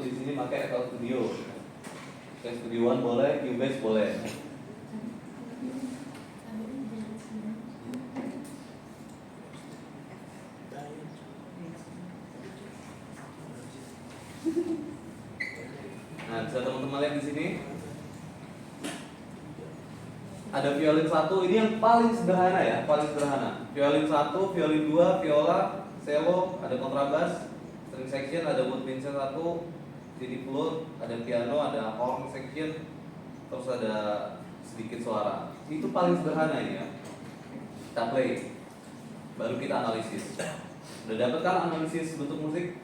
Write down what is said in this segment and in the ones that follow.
di sini pakai FL Studio. Studio One boleh, Cubase boleh. Nah, bisa teman-teman lihat di sini. Ada violin 1, ini yang paling sederhana ya, paling sederhana. Violin 1, violin 2, viola, cello, ada kontrabas, string section, ada woodwind 1, jadi flute, ada piano, ada horn section, terus ada sedikit suara. Itu paling sederhana ini ya. Kita play, baru kita analisis. Udah dapet kan analisis bentuk musik?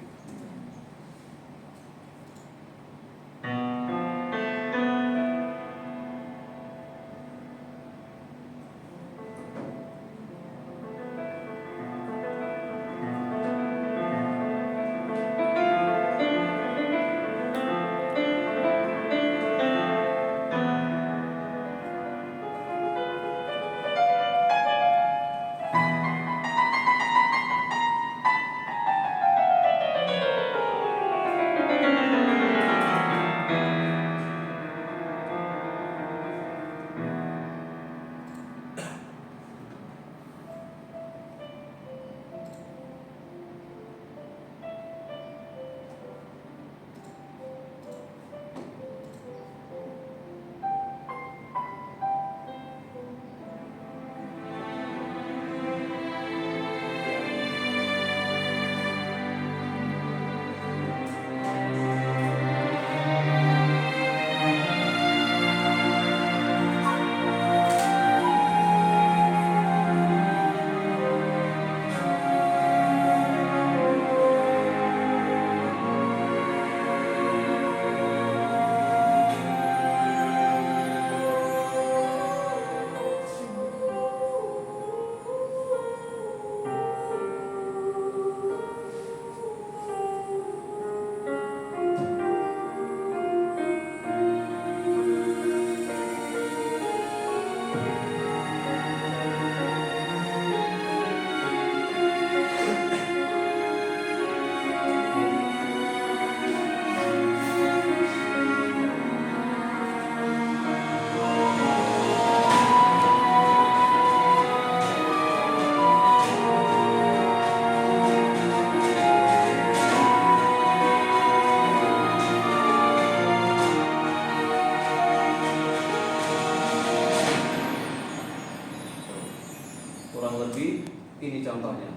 Kurang lebih ini contohnya.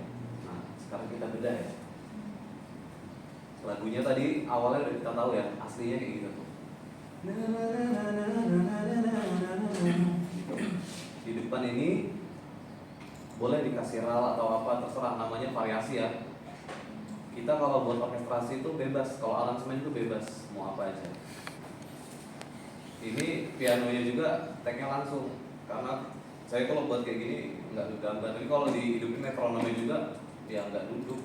Nah, sekarang kita beda ya. Lagunya tadi awalnya udah kita tahu ya, aslinya kayak gitu tuh. Di depan ini boleh dikasih ral atau apa, terserah, namanya variasi ya. Kita kalau buat orkestrasi itu bebas, kalau aransemen itu bebas, mau apa aja. Ini pianonya juga tag-nya langsung, karena saya kalau buat kayak gini nggak ngegambar, tapi kalau dihidupin metronomnya juga ya nggak duduk.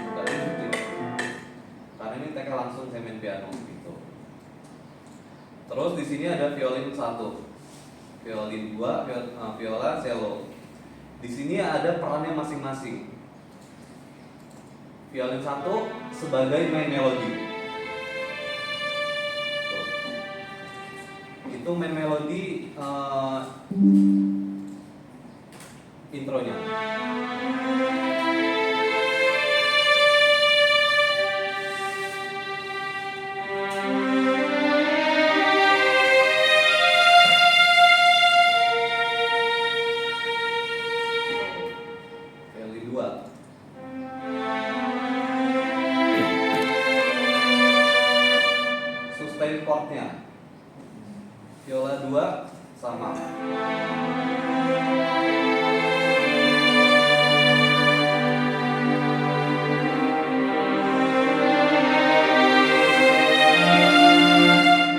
Nggak duduk ya. Karena ini tag-nya langsung saya main piano gitu. Terus di sini ada violin 1, violin 2, viola, cello. Di sini ada perannya masing-masing. Violin 1 sebagai main melodi. Itu main melodi intronya. Violin 2. Sustain chordnya. Viola 2 sama.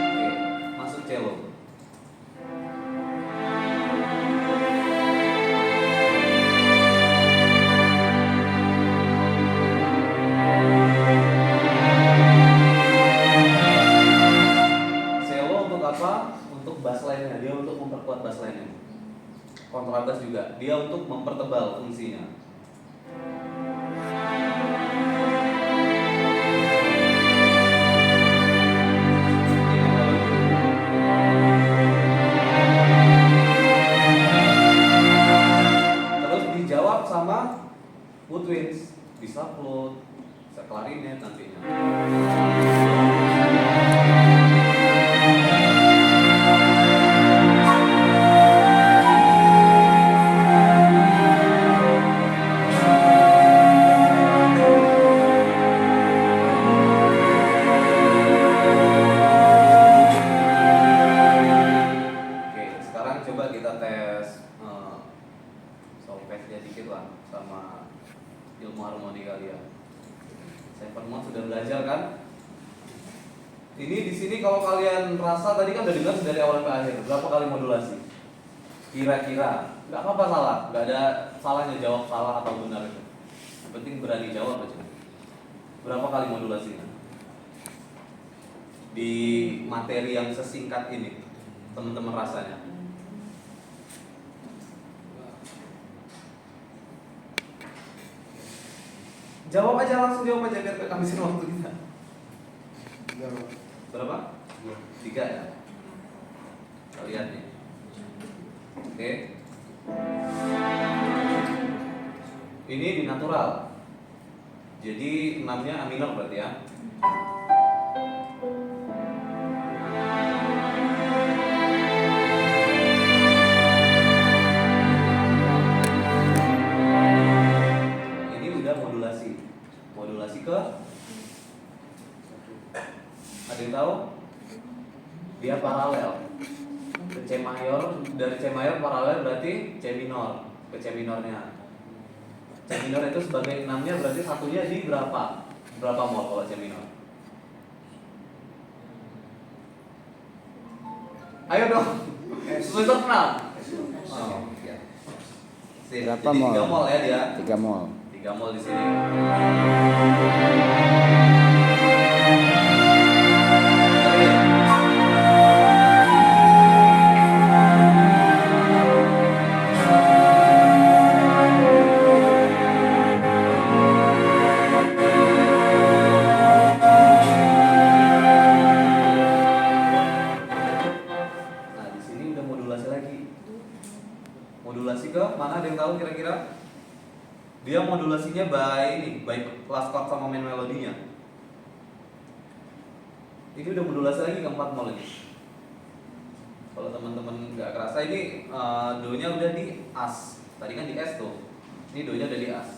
Oke, masuk cello. Cello untuk apa? Untuk bass line-nya, dia untuk memperkuat bass line-nya. Kontrabas juga, dia untuk mempertebal fungsinya. sama woodwinds, bisa flute, bisa klarinet nantinya. Oke, sekarang coba kita tes solfege-nya dikit lah sama ilmu harmoni kalian. Seven mode sudah belajar kan? Ini di sini kalau kalian rasa tadi kan udah dengar dari awal ke akhir berapa kali modulasi? Kira-kira, nggak apa-apa salah, nggak ada salahnya jawab salah atau benar itu. Yang penting berani jawab aja. Berapa kali modulasinya? Di materi yang sesingkat ini, teman-teman rasanya? Jawab aja, langsung jawab aja biar gak habisin waktu kita. Berapa? 3 ya? Kita lihat nih. Oke. Ini di natural. Jadi 6-nya A minor berarti ya. Ini udah modulasi. Modulasi ke, ada yang tahu? Dia paralel ke C mayor, dari C mayor paralel berarti C minor ke C minornya. C minor itu sebagai 6-nya berarti satunya di berapa? Berapa mol kalau C minor? Ayo dong. Semester 6. Oh, ya. Berapa Jadi mol? 3 mol ya dia. 3 mol. 3 mol di sini. Nah, di sini udah modulasi lagi. Modulasi ke mana, ada yang tahu kira-kira? Dia modulasinya by last chord sama main melodinya. Ini udah modulasi lagi ke 4 mol ini. Kalau teman-teman nggak kerasa ini do-nya udah di as. Tadi kan di S tuh. Ini do-nya udah di as.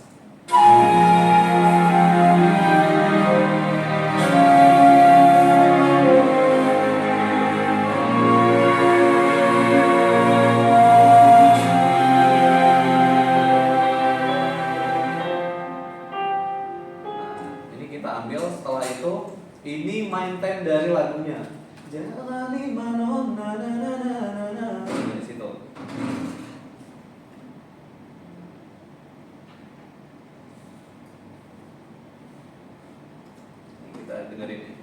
Ini kita ambil setelah itu, ini main time dari lagunya. Jalani manon na na na na na na. Di situ. Ini kita dengerin nih.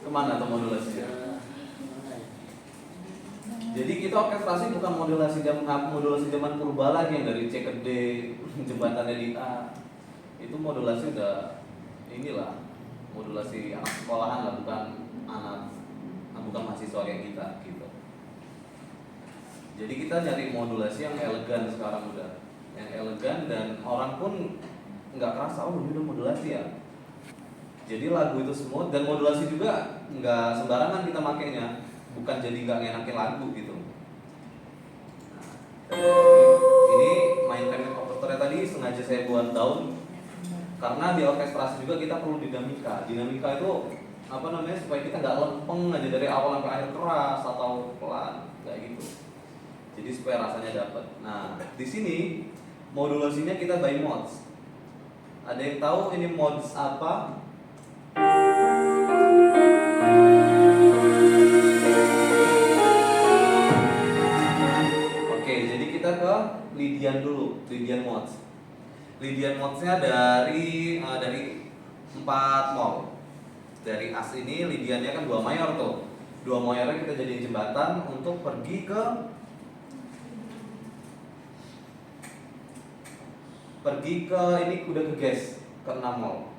Kemana tuh modulasinya? Jadi kita orkestrasi bukan modulasi zaman purba lagi yang dari C ke D, jembatannya di A. Itu modulasi udah inilah, modulasi anak sekolahan lah, bukan mahasiswa kayak kita gitu. Jadi kita cari modulasi yang elegan sekarang udah, yang elegan dan orang pun nggak kerasa, oh ini udah modulasi ya. Jadi lagu itu smooth dan modulasi juga nggak sembarangan kita makainya, bukan jadi nggak ngenakin lagu gitu. Nah, ini main time overture tadi sengaja saya buat down karena di orkestrasi juga kita perlu dinamika. Dinamika itu apa namanya, supaya kita nggak lempeng aja dari awal sampai akhir keras atau pelan, nggak gitu. Jadi supaya rasanya dapat. Nah di sini modulasinya kita by modes. Ada yang tahu ini modes apa? Oke, jadi kita ke Lydian dulu, Lydian modes. Lydian modesnya dari 4 mol. Dari as ini lidiannya kan 2 mayor tuh. 2 mayornya kita jadiin jembatan untuk pergi ke ini udah ke gas ke 6 mol.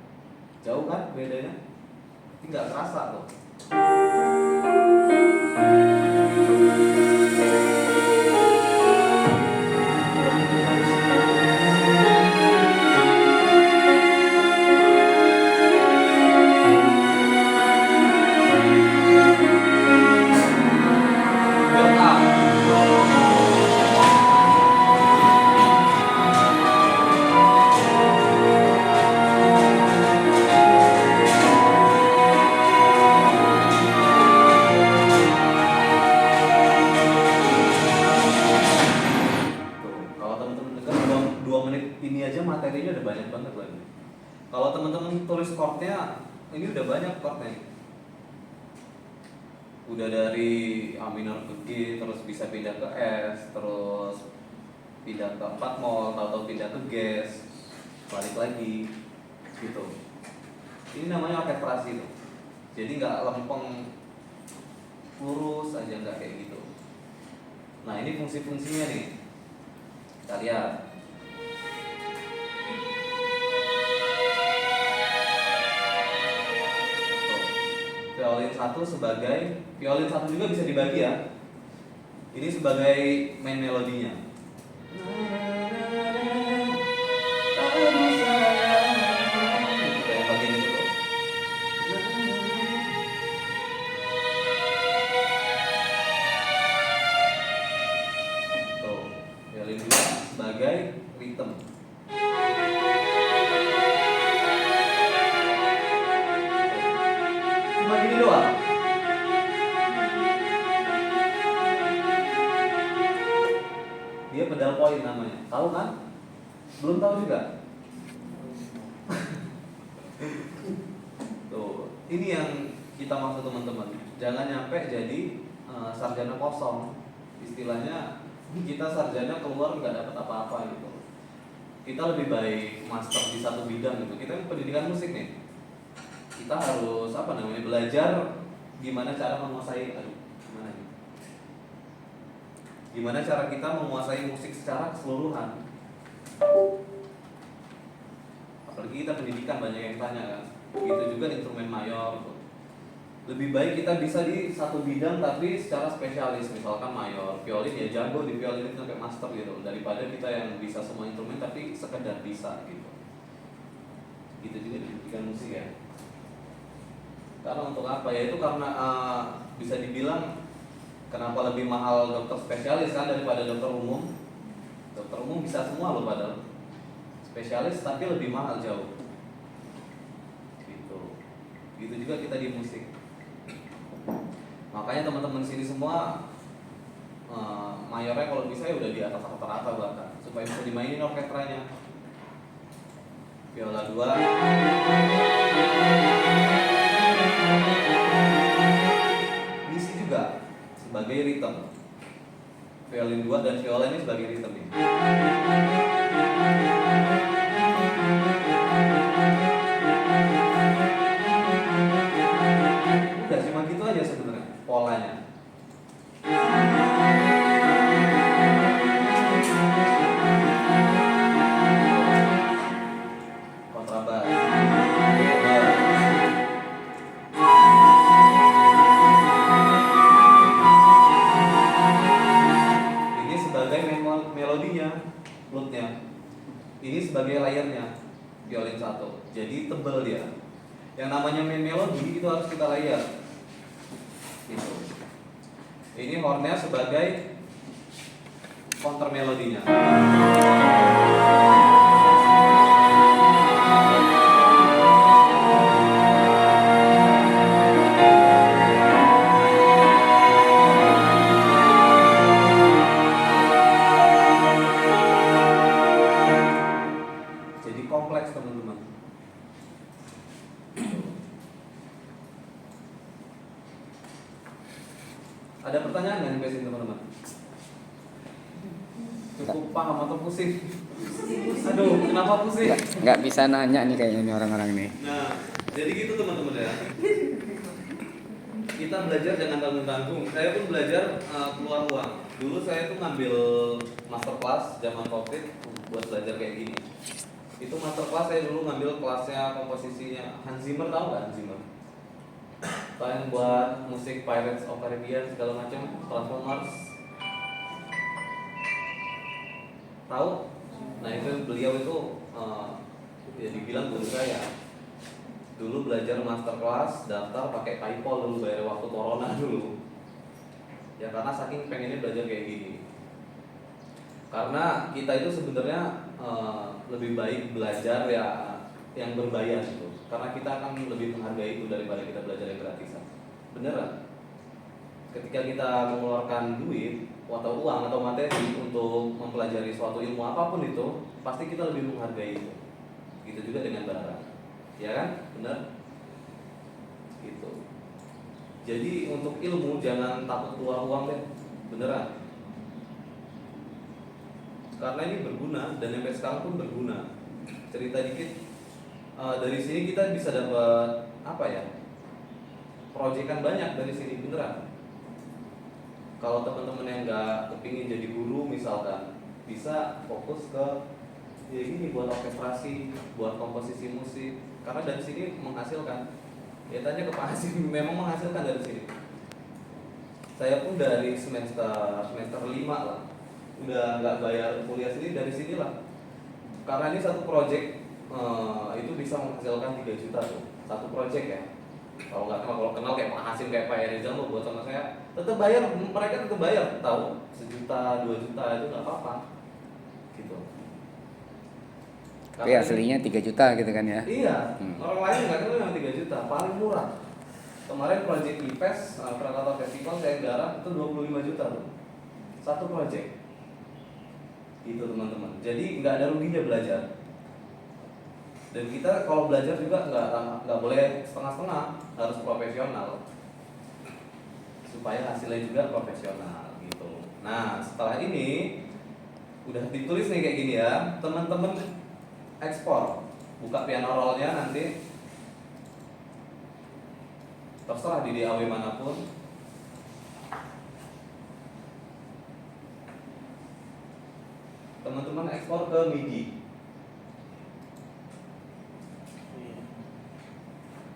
Jauh kan bedanya? Ini nggak terasa tuh. Materinya udah banyak banget lagi. Kalau teman-teman tulis chordnya, ini udah banyak chordnya. Udah dari A minor ke G, terus bisa pindah ke S, terus pindah ke 4 mol, atau pindah ke gas, balik lagi, gitu. Ini namanya orkestrasi tuh. Jadi nggak lempeng lurus aja, nggak kayak gitu. Nah ini fungsi-fungsinya nih. Kita lihat. Violin 1 sebagai violin 1 juga bisa dibagi ya. Ini sebagai main melodinya. Kayak bagian itu tuh. Tuh, violin 2 sebagai rhythm. Cuma gini doang. Dia pedal point namanya. Tahu kan? Belum tahu juga. Tuh, ini yang kita maksud teman-teman. Jangan nyampe jadi sarjana kosong. Istilahnya kita sarjana keluar nggak dapat apa-apa gitu. Kita lebih baik master di satu bidang gitu. Kita pendidikan musik nih. Kita harus belajar gimana cara menguasai gimana cara kita menguasai musik secara keseluruhan. Apalagi kita pendidikan banyak yang tanya kan. Begitu juga instrumen mayor. Lebih baik kita bisa di satu bidang tapi secara spesialis. Misalkan mayor, violin ya jago di violin sampai master gitu. Daripada kita yang bisa semua instrumen tapi sekedar bisa gitu. Gitu juga di pendidikan musik ya. Karena untuk apa ya? Itu karena bisa dibilang kenapa lebih mahal dokter spesialis kan daripada dokter umum. Dokter umum bisa semua loh padahal. Spesialis tapi lebih mahal jauh. Gitu. Gitu juga kita di musik. Makanya teman-teman sini semua mayornya kalau bisa ya udah di atas rata-rata bahkan supaya bisa dimainin orkestranya. Viola 2 misi juga sebagai rhythm. Violin 2 dan viola ini sebagai rhythm ya. Udah cuma gitu aja sebenarnya polanya. Kontrabas. Ini sebagai melodinya, flute-nya. Ini sebagai layernya, violin 1. Jadi tebal dia. Yang namanya main melodi itu harus kita layer. Gitu. Ini hornnya sebagai counter melodinya. Jadi kompleks teman-teman. Ada pertanyaan nggak sampai sini teman-teman? Cukup paham atau pusing? Aduh, kenapa pusing? Nggak bisa nanya nih kayaknya nih orang-orang nih. Nah, Jadi gitu teman-teman ya. Kita belajar jangan tanggung-tanggung. Saya pun belajar keluar uang. Dulu saya tuh ngambil master class zaman COVID buat belajar kayak gini. Itu master class saya dulu ngambil kelasnya komposisinya Hans Zimmer, tahu nggak Hans Zimmer? Yang buat musik Pirates of Caribbean segala macam, Transformers. Tahu? Nah itu beliau itu ya dibilang guru saya. Dulu belajar master class, daftar pakai PayPal dulu bayar waktu corona dulu. Ya karena saking pengennya belajar kayak gini. Karena kita itu sebenarnya lebih baik belajar ya yang berbayar gitu. Karena kita akan lebih menghargai itu daripada kita belajar yang gratisan. Beneran. Ketika kita mengeluarkan duit atau uang atau materi untuk mempelajari suatu ilmu apapun itu, pasti kita lebih menghargai itu. Gitu juga dengan barang. Ya kan? Benar? Gitu. Jadi untuk ilmu jangan takut keluar uang deh. Beneran. Karena ini berguna dan sampai sekarang pun berguna. Cerita dikit, dari sini kita bisa dapat apa ya? Proyekan banyak dari sini, beneran. Kalau teman-teman yang nggak kepingin jadi guru misalkan, bisa fokus ke ya gini buat orkestrasi, buat komposisi musik. Karena dari sini menghasilkan. Ya tanya ke Pak Hasim, memang menghasilkan dari sini. Saya pun dari semester 5 lah, udah nggak bayar kuliah sini dari sinilah. Karena ini satu project itu bisa menghasilkan 3 juta tuh, satu project ya. Kalau nggak kenal, kalau kenal kayak Pak Hasim, kayak Pak Erizal mau buat sama saya, tetap bayar, mereka tetap bayar, tahu 1 juta, 2 juta itu nggak apa-apa, gitu. Tapi aslinya 3 juta gitu kan ya? Iya, orang lain nggak kenal yang 3 juta, paling murah. Kemarin project IPES, Krakatau Festival saya garap itu 25 juta tuh, satu project. Itu teman-teman. Jadi nggak ada ruginya belajar. Dan kita kalau belajar juga nggak boleh setengah-setengah, harus profesional supaya hasilnya juga profesional gitu. Nah setelah ini udah ditulis nih kayak gini ya, teman-teman ekspor, buka piano rollnya nanti, terserah di DAW manapun. Teman-teman ekspor ke MIDI.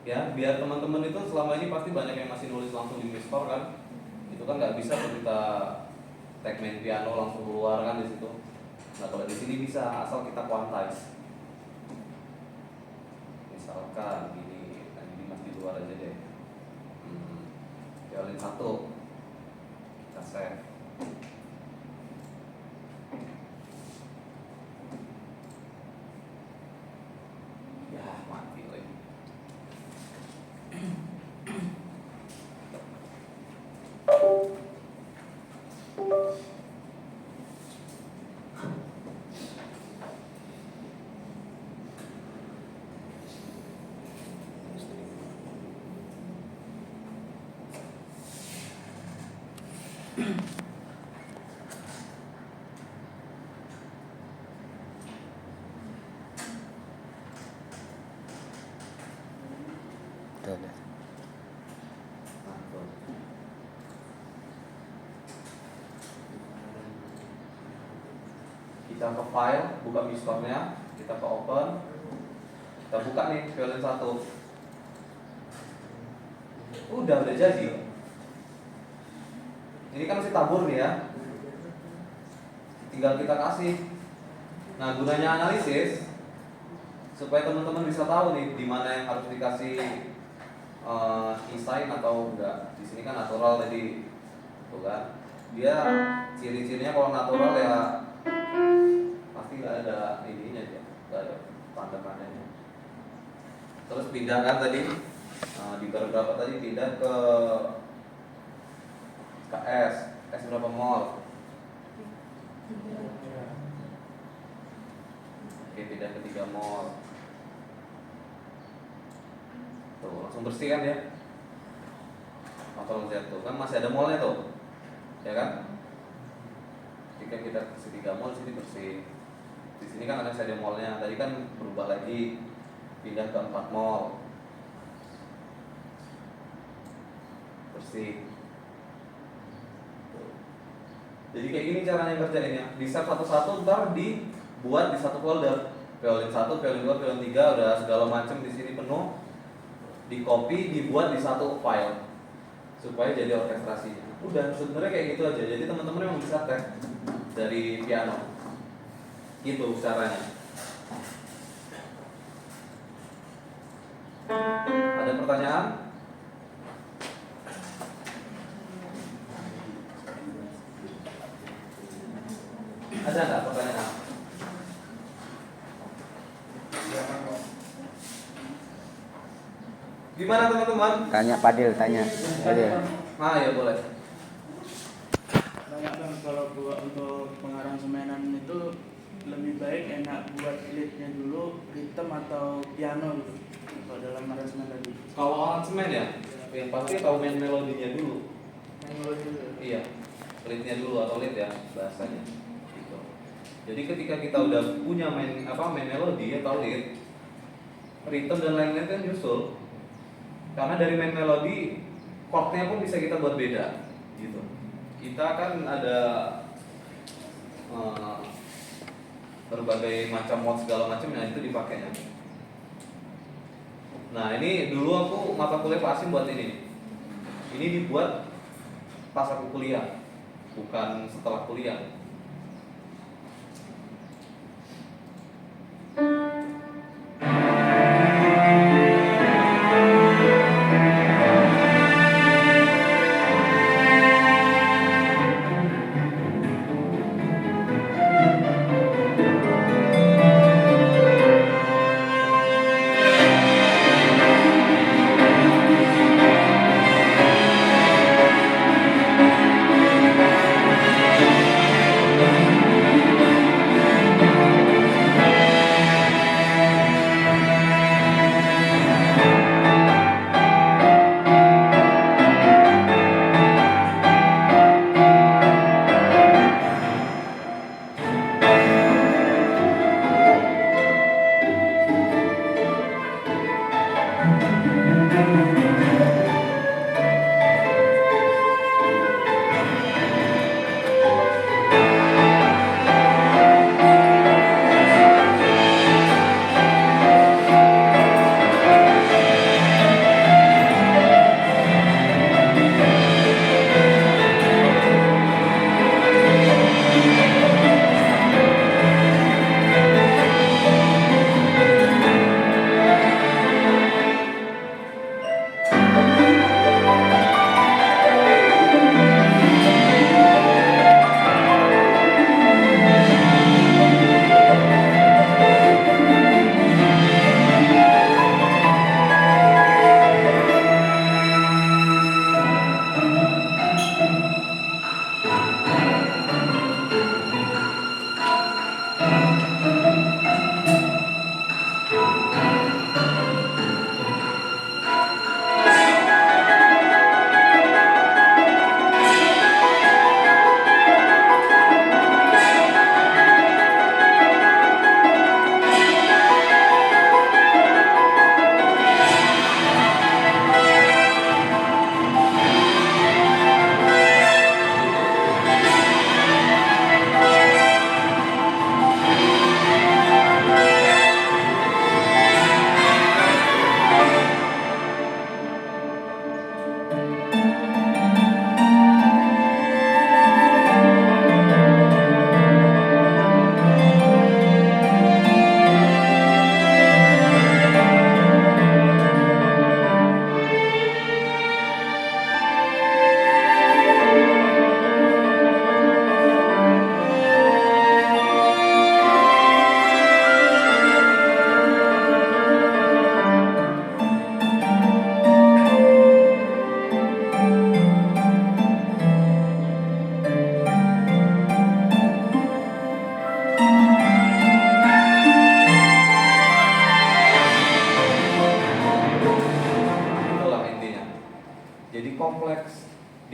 Ya, biar teman-teman itu selama ini pasti banyak yang masih nulis langsung di Discord kan. Itu kan nggak bisa kalau kita tag main piano langsung keluar kan di situ. Nah, kalau di sini bisa asal kita quantize. Misalkan gini, nah ini masih di luar aja deh. Violin 1 kita save. Ya, mati lagi. Tuh. Kita ke file, buka Discord-nya, kita ke open, kita buka nih violin 1. Udah jadi. Ini kan masih tabur nih ya. Tinggal kita kasih. Nah, gunanya analisis supaya teman-teman bisa tahu nih di mana yang harus dikasih e-sign atau enggak. Di sini kan natural tadi. Tuh kan. Dia ciri-cirinya kalau natural ya pasti nggak ada ininya aja, nggak ada tanda-tandanya. Terus pindah kan tadi di berapa tadi pindah ke S berapa mol? Oke, pindah ke 3 mol. Tuh langsung bersih kan ya? Kontrol Z tuh kan masih ada molnya tuh, ya kan? Jika kita kasih 3 mol sini bersih. Di sini kan ada molnya. Tadi kan berubah lagi, pindah ke 4 mol. C. Jadi kayak gini caranya kerjainnya. Di save satu-satu, ntar dibuat di satu folder. Violin 1, violin 2, violin 3 udah segala macam di sini penuh. Di copy, dibuat di satu file supaya jadi orkestrasinya. Udah sebenarnya kayak gitu aja. Jadi teman-teman memang bisa tes dari piano. Gitu caranya. Ada pertanyaan? Ada nggak pertanyaan? Gimana teman-teman? Tanya Padil, tanya. Padil. Ya boleh. Banyak kan kalau buat untuk pengaransemenan itu lebih baik enak buat leadnya dulu, rhythm atau piano gitu. Kalau dalam aransemen tadi. Kalau aransemen ya, yang pasti tahu main melodinya dulu. Main melodi dulu. Iya, leadnya dulu atau lead ya bahasanya. Gitu. Jadi ketika kita udah punya main melodi atau lead, rhythm dan lain-lain kan nyusul. Karena dari main melodi, chordnya pun bisa kita buat beda. Gitu. Kita kan ada berbagai macam mod segala macamnya itu dipakainya. Nah ini dulu aku mata kuliah Pak Asim buat ini. Ini dibuat pas aku kuliah, bukan setelah kuliah.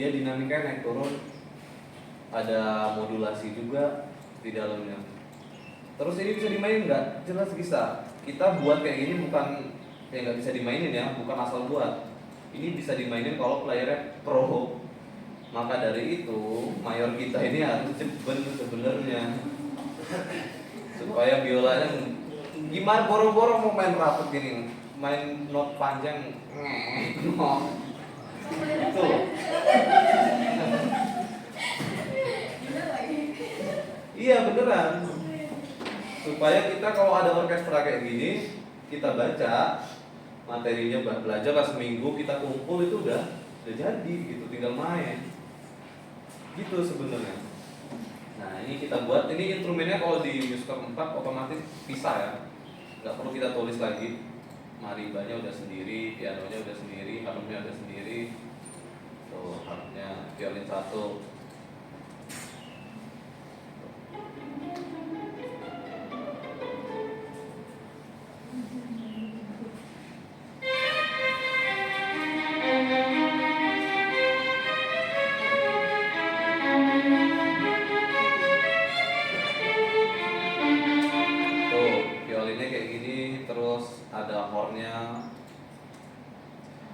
dia dinamikanya naik turun, ada modulasi juga di dalamnya. Terus ini bisa dimainin nggak? Jelas bisa. Kita buat kayak gini bukan ya nggak bisa dimainin ya, bukan asal buat. Ini bisa dimainin kalau playernya pro. Maka dari itu mayor kita ini harus jeben sebenarnya supaya biolanya gimana boro-boro mau main rapet gini, main not panjang itu. Iya beneran. Supaya kita kalau ada orkestra kayak gini, kita baca materinya, belajar lah seminggu, kita kumpul itu udah jadi gitu, tinggal main. Gitu sebenarnya. Nah ini kita buat, ini instrumennya kalau di Musiker 4 otomatis pisah ya, nggak perlu kita tulis lagi. Marimbanya udah sendiri, pianonya udah sendiri, harumnya udah sendiri. Tuh harumnya violin 1.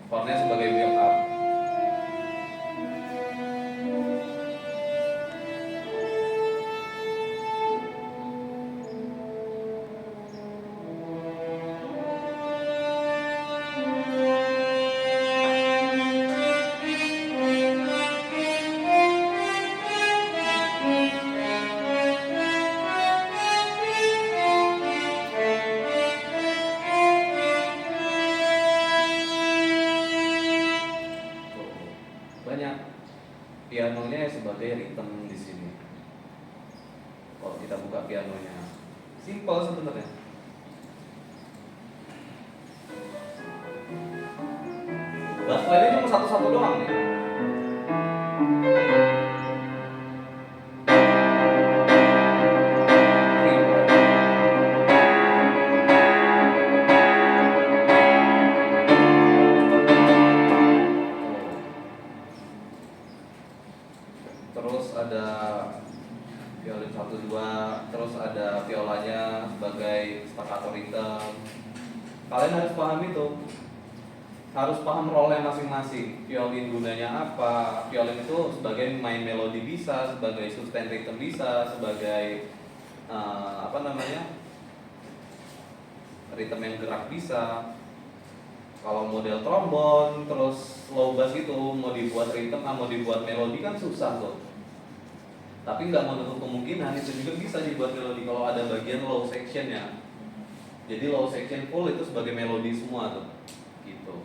Hornnya sebagai backup. Banyak pianonya sebagai rhythm di sini. Kalau kita buka pianonya, simple sebenarnya. Bass line-nya cuma satu-satu doang nih. Terus ada violin 1 2, terus ada violanya sebagai staccato rhythm. Kalian harus paham itu. Harus paham role masing-masing. Violin gunanya apa? Violin itu sebagai main melodi bisa, sebagai sustain rhythm bisa, sebagai rhythm yang gerak bisa. Kalau model trombon, terus low bass itu mau dibuat rhythm, mau dibuat melodi kan susah tuh. Tapi nggak menutup kemungkinan itu juga bisa dibuat melodi kalau ada bagian low sectionnya. Jadi low section full itu sebagai melodi semua tuh, gitu.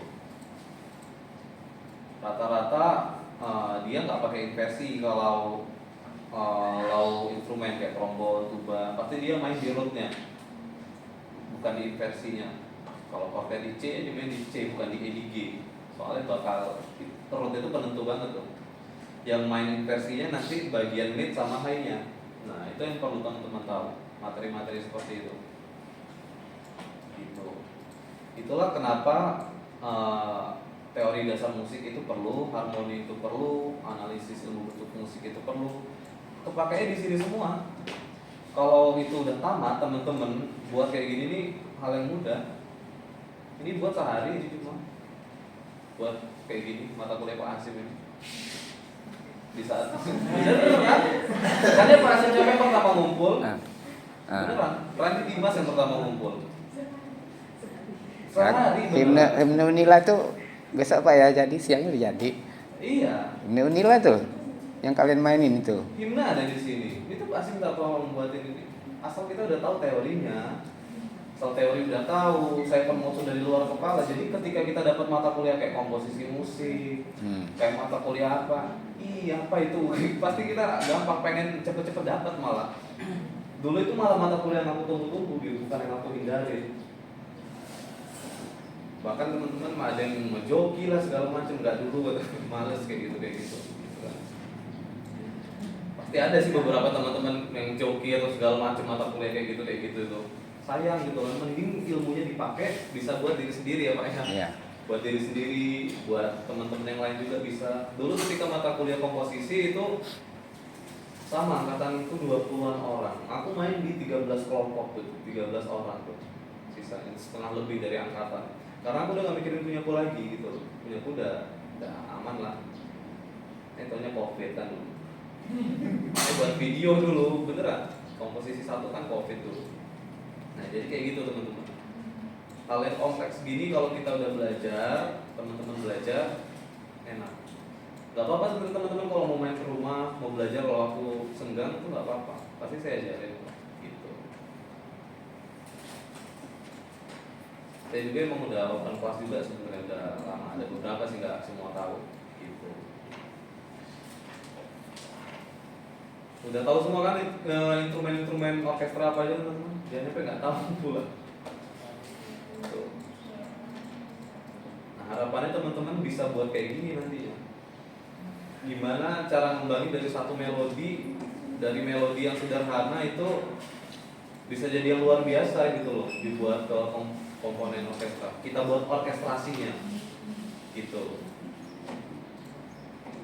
Rata-rata dia nggak pakai inversi kalau low instrumen kayak trombon, tuba, pasti dia main di rootnya, bukan di inversinya. Kalau chordnya di C, dia main di C, bukan di E di G. Soalnya bakal root itu penentu banget tuh. Yang main inversinya nanti bagian mid sama high-nya. Nah itu yang perlu teman-teman tahu, materi-materi seperti itu. Gitu. Itulah kenapa teori dasar musik itu perlu, harmoni itu perlu, analisis ilmu bentuk musik itu perlu. Kepakainya di sini semua. Kalau itu udah tamat, teman-teman buat kayak gini nih hal yang mudah. Ini buat sehari ini cuma buat kayak gini mata kuliah Pak Hasim ini. Di saat bener kan? Karena Pak Hasim yang pertama ngumpul. Beneran, Randy Dimas yang pertama ngumpul. Sehari Himne Unila tuh besok Pak ya, jadi siangnya udah jadi. Iya. Himne Unila tuh yang kalian mainin itu. Himne ada di sini. Itu Pak Hasim nggak mau membuat ini. Asal kita udah tahu teorinya. Asal teori udah tahu, saya mau sudah di luar kepala. Jadi ketika kita dapat mata kuliah kayak komposisi musik, kayak mata kuliah apa, apa itu, pasti kita gampang pengen cepet-cepet dapat malah. Dulu itu malah mata kuliah yang aku tunggu-tunggu, bukan yang aku hindarin. Bahkan teman-teman ada yang ngejoki lah segala macam, nggak dulu, males kayak gitu. Pasti ada sih beberapa teman-teman yang joki atau segala macam mata kuliah kayak gitu tuh. Sayang gitu kan, mending ilmunya dipakai bisa buat diri sendiri ya Pak ya. Iya. Buat diri sendiri, buat teman-teman yang lain juga bisa. Dulu ketika mata kuliah komposisi itu sama angkatan itu 20-an orang. Aku main di 13 kelompok tuh, 13 orang tuh. Sisanya setengah lebih dari angkatan. Karena aku udah gak mikirin punya aku lagi gitu. Punya aku udah aman lah. Taunya COVID kan dulu. Buat video dulu, beneran. Komposisi 1 kan COVID dulu. Nah jadi kayak gitu teman-teman. Hal yang kompleks gini kalau kita udah belajar, teman-teman belajar, enak. Gak apa-apa sebenarnya teman-teman kalau mau main ke rumah, mau belajar kalau aku senggang itu gak apa-apa. Pasti saya ajarin gitu. Saya juga emang udah open kelas juga sebenarnya udah lama. Ada beberapa sih nggak semua tahu gitu. Udah tahu semua kan instrumen-instrumen orkestra apa aja teman-teman? Jangan sampai nggak tahu pula. Gitu. Nah harapannya teman-teman bisa buat kayak gini nanti ya. Gimana cara ngembangin dari satu melodi, dari melodi yang sederhana itu bisa jadi yang luar biasa gitu loh, dibuat ke komponen orkestra. Kita buat orkestrasinya gitu.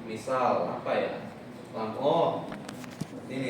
Misal apa ya? Oh, ini